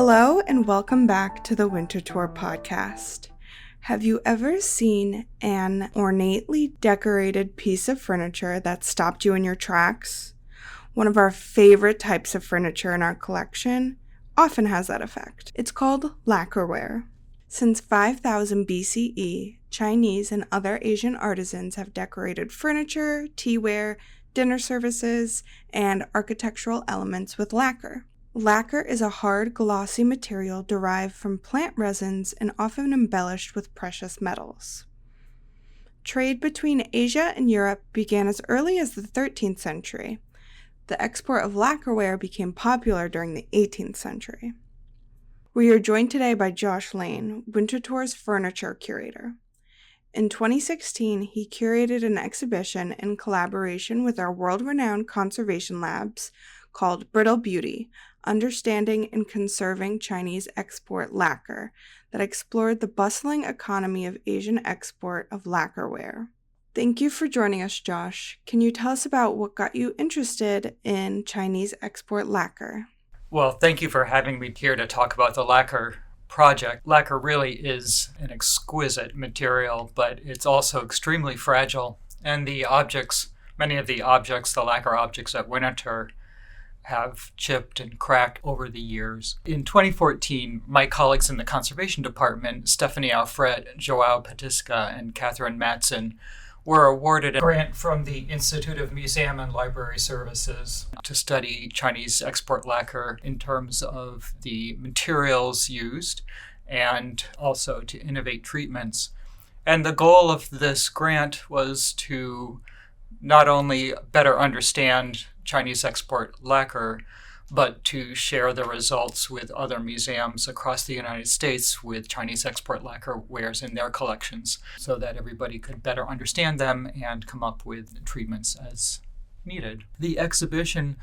Hello and welcome back to the Winterthur Podcast. Have you ever seen an ornately decorated piece of furniture that stopped you in your tracks? One of our favorite types of furniture in our collection often has that effect. It's called lacquerware. Since 5000 BCE, Chinese and other Asian artisans have decorated furniture, teaware, dinner services, and architectural elements with lacquer. Lacquer is a hard, glossy material derived from plant resins and often embellished with precious metals. Trade between Asia and Europe began as early as the 13th century. The export of lacquerware became popular during the 18th century. We are joined today by Josh Lane, Winterthur's furniture curator. In 2016, he curated an exhibition in collaboration with our world-renowned conservation labs called Brittle Beauty, Understanding and Conserving Chinese Export Lacquer, that explored the bustling economy of Asian export of lacquerware. Thank you for joining us, Josh. Can you tell us about what got you interested in Chinese export lacquer? Well, thank you for having me here to talk about the lacquer project. Lacquer really is an exquisite material, but it's also extremely fragile. And the objects, many of the objects, the lacquer objects at Winterthur, have chipped and cracked over the years. In 2014, my colleagues in the conservation department, Stephanie Alfred, Joao Patisca, and Catherine Matson, were awarded a grant from the Institute of Museum and Library Services to study Chinese export lacquer in terms of the materials used and also to innovate treatments. And the goal of this grant was to not only better understand Chinese export lacquer, but to share the results with other museums across the United States with Chinese export lacquer wares in their collections so that everybody could better understand them and come up with treatments as needed. The exhibition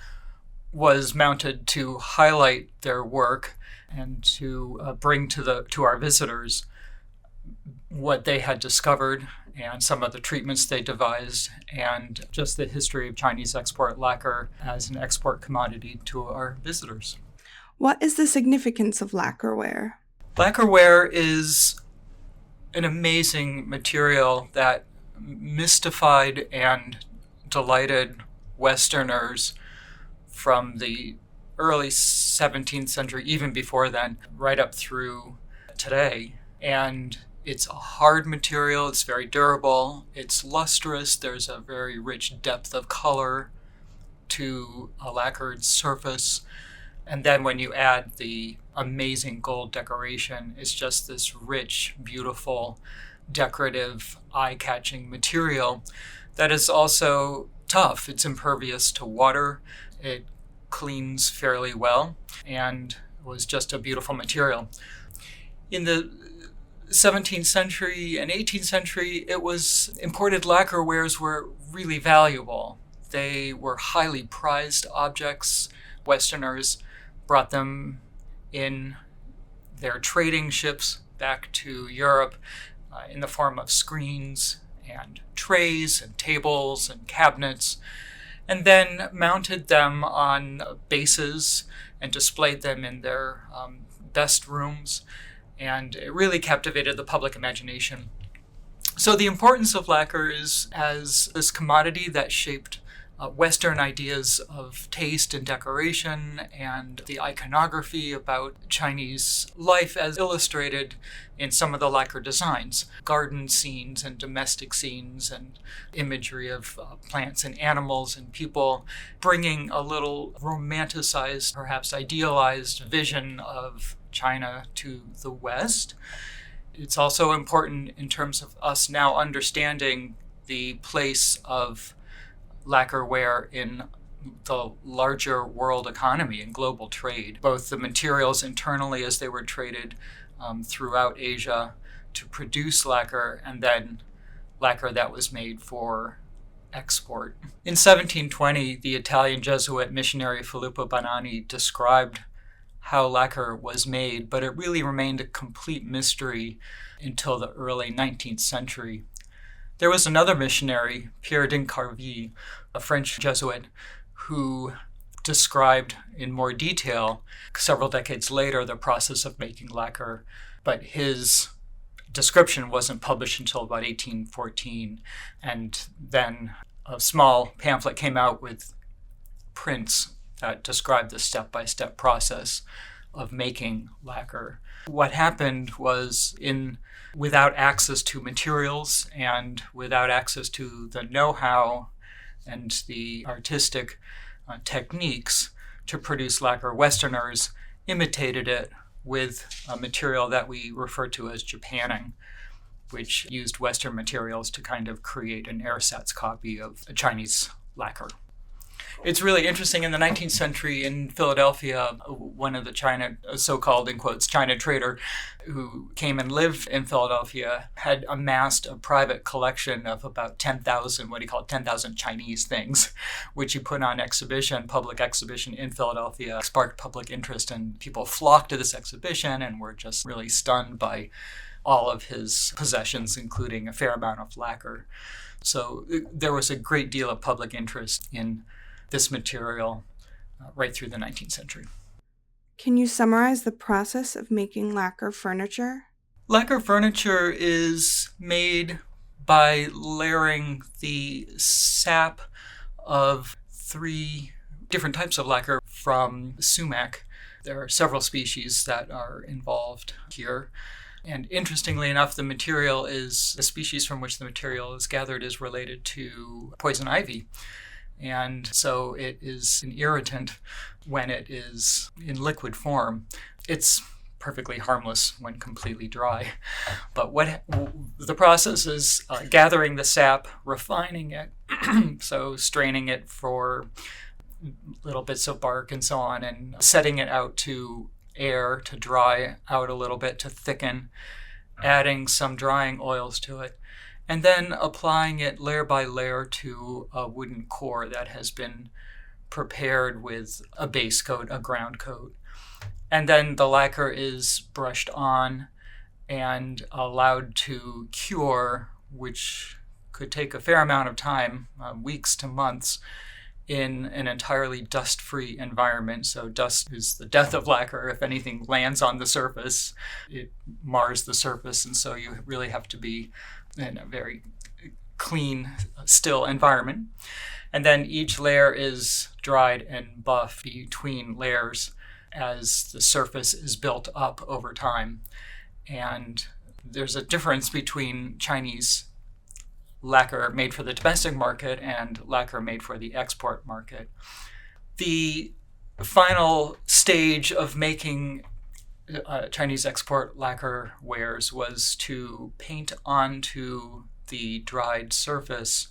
was mounted to highlight their work and to bring to our visitors what they had discovered and some of the treatments they devised, and just the history of Chinese export lacquer as an export commodity to our visitors. What is the significance of lacquerware? Lacquerware is an amazing material that mystified and delighted Westerners from the early 17th century, even before then, right up through today. And it's a hard material, it's very durable, it's lustrous, there's a very rich depth of color to a lacquered surface. And then when you add the amazing gold decoration, it's just this rich, beautiful, decorative, eye-catching material that is also tough. It's impervious to water, it cleans fairly well, and was just a beautiful material. In the 17th century and 18th century, imported lacquerwares were really valuable. They were highly prized objects. Westerners brought them in their trading ships back to Europe in the form of screens and trays and tables and cabinets, and then mounted them on bases and displayed them in their best rooms. And it really captivated the public imagination. So the importance of lacquer is as this commodity that shaped Western ideas of taste and decoration and the iconography about Chinese life as illustrated in some of the lacquer designs, garden scenes and domestic scenes and imagery of plants and animals and people, bringing a little romanticized, perhaps idealized vision of China to the West. It's also important in terms of us now understanding the place of lacquerware in the larger world economy and global trade, both the materials internally as they were traded throughout Asia to produce lacquer, and then lacquer that was made for export. In 1720, the Italian Jesuit missionary Filippo Bonanni described how lacquer was made, but it really remained a complete mystery until the early 19th century. There was another missionary, Pierre d'Incarville, a French Jesuit, who described in more detail several decades later the process of making lacquer, but his description wasn't published until about 1814. And then a small pamphlet came out with prints that described the step-by-step process of making lacquer. What happened was, without access to materials and without access to the know-how and the artistic techniques to produce lacquer, Westerners imitated it with a material that we refer to as Japanning, which used Western materials to kind of create an ersatz copy of a Chinese lacquer. It's really interesting. In the 19th century in Philadelphia, one of the so-called, in quotes, China trader who came and lived in Philadelphia had amassed a private collection of about 10,000, 10,000 Chinese things, which he put on public exhibition in Philadelphia, sparked public interest, and people flocked to this exhibition and were just really stunned by all of his possessions, including a fair amount of lacquer. So there was a great deal of public interest in this material right through the 19th century. Can you summarize the process of making lacquer furniture? Lacquer furniture is made by layering the sap of 3 different types of lacquer from sumac. There are several species that are involved here. And interestingly enough, the species from which the material is gathered is related to poison ivy. And so it is an irritant when it is in liquid form. It's perfectly harmless when completely dry. But the process is gathering the sap, refining it, so straining it for little bits of bark and so on, and setting it out to air to dry out a little bit to thicken, adding some drying oils to it, and then applying it layer by layer to a wooden core that has been prepared with a base coat, a ground coat. And then the lacquer is brushed on and allowed to cure, which could take a fair amount of time, weeks to months, in an entirely dust-free environment. So dust is the death of lacquer. If anything lands on the surface, it mars the surface, and so you really have to be in a very clean, still environment. And then each layer is dried and buffed between layers as the surface is built up over time. And there's a difference between Chinese lacquer made for the domestic market and lacquer made for the export market. The final stage of making Chinese export lacquer wares was to paint onto the dried surface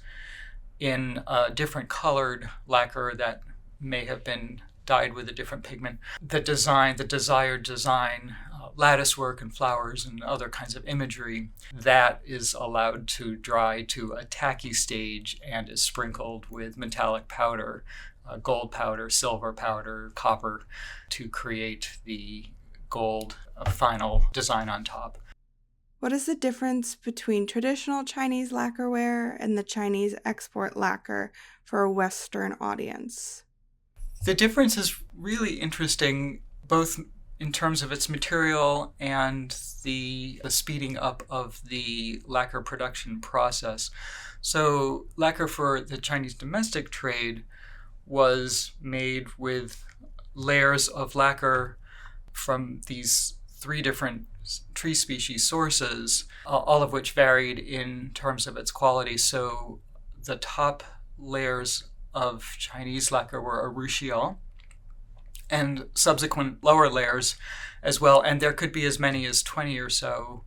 in a different colored lacquer that may have been dyed with a different pigment. The desired design, lattice work and flowers and other kinds of imagery, that is allowed to dry to a tacky stage and is sprinkled with metallic powder, gold powder, silver powder, copper, to create the gold final design on top. What is the difference between traditional Chinese lacquerware and the Chinese export lacquer for a Western audience? The difference is really interesting, both in terms of its material and the speeding up of the lacquer production process. So lacquer for the Chinese domestic trade was made with layers of lacquer from these 3 different tree species sources, all of which varied in terms of its quality. So the top layers of Chinese lacquer were urushiol, and subsequent lower layers as well. And there could be as many as 20 or so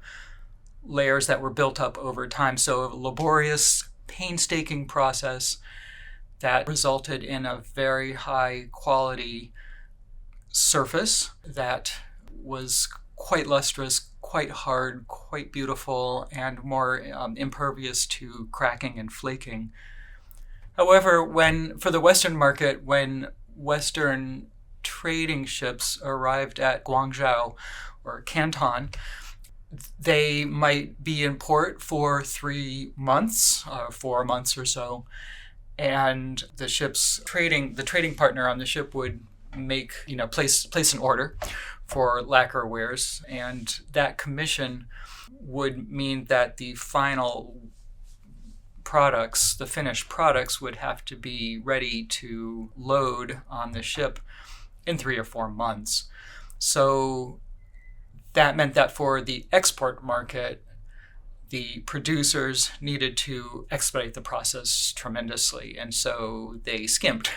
layers that were built up over time. So a laborious, painstaking process that resulted in a very high quality surface that was quite lustrous, quite hard, quite beautiful, and more impervious to cracking and flaking. However, for the Western market, when Western trading ships arrived at Guangzhou or Canton, they might be in port for 3 months, 4 months or so, and the trading partner on the ship would place an order for lacquer wares, and that commission would mean that the final products, the finished products, would have to be ready to load on the ship in 3 or 4 months. So that meant that for the export market, the producers needed to expedite the process tremendously, and so they skimped.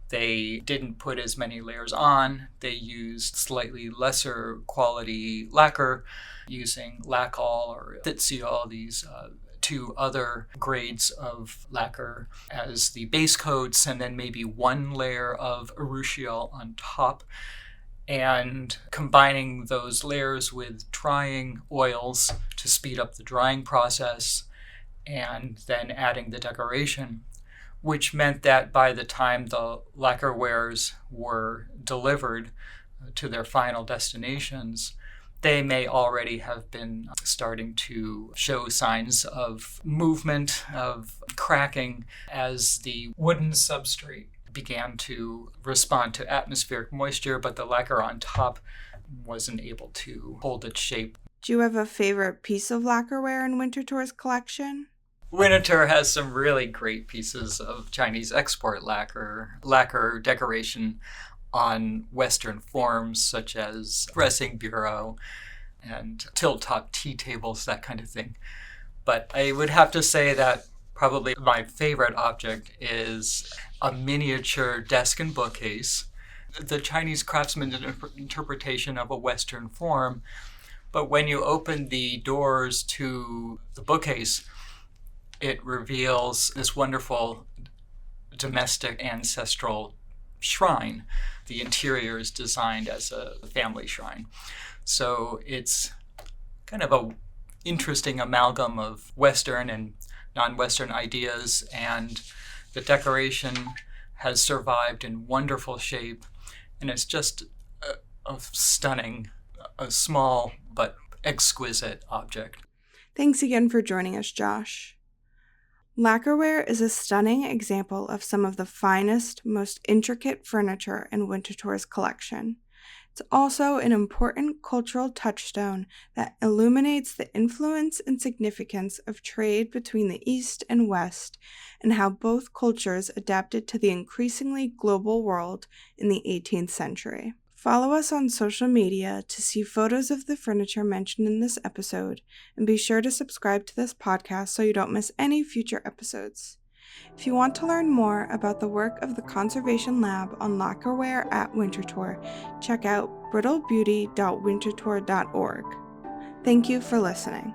They didn't put as many layers on. They used slightly lesser quality lacquer, using Lacquer or Vitseal, these 2 other grades of lacquer as the base coats, and then maybe 1 layer of urushiol on top, and combining those layers with drying oils to speed up the drying process, and then adding the decoration, which meant that by the time the lacquerwares were delivered to their final destinations, they may already have been starting to show signs of movement, of cracking, as the wooden substrate began to respond to atmospheric moisture, but the lacquer on top wasn't able to hold its shape. Do you have a favorite piece of lacquerware in Winterthur's collection? Winterthur has some really great pieces of Chinese export lacquer decoration on Western forms, such as dressing bureau and tilt-top tea tables, that kind of thing. But I would have to say that probably my favorite object is a miniature desk and bookcase, the Chinese craftsman's interpretation of a Western form. But when you open the doors to the bookcase, it reveals this wonderful domestic ancestral shrine. The interior is designed as a family shrine. So it's kind of a interesting amalgam of Western and non-Western ideas, and the decoration has survived in wonderful shape, and it's just a stunning, a small but exquisite object. Thanks again for joining us, Josh. Lacquerware is a stunning example of some of the finest, most intricate furniture in Winterthur's collection. It's also an important cultural touchstone that illuminates the influence and significance of trade between the East and West, and how both cultures adapted to the increasingly global world in the 18th century. Follow us on social media to see photos of the furniture mentioned in this episode, and be sure to subscribe to this podcast so you don't miss any future episodes. If you want to learn more about the work of the Conservation Lab on lacquerware at Winterthur, check out brittlebeauty.winterthur.org. Thank you for listening.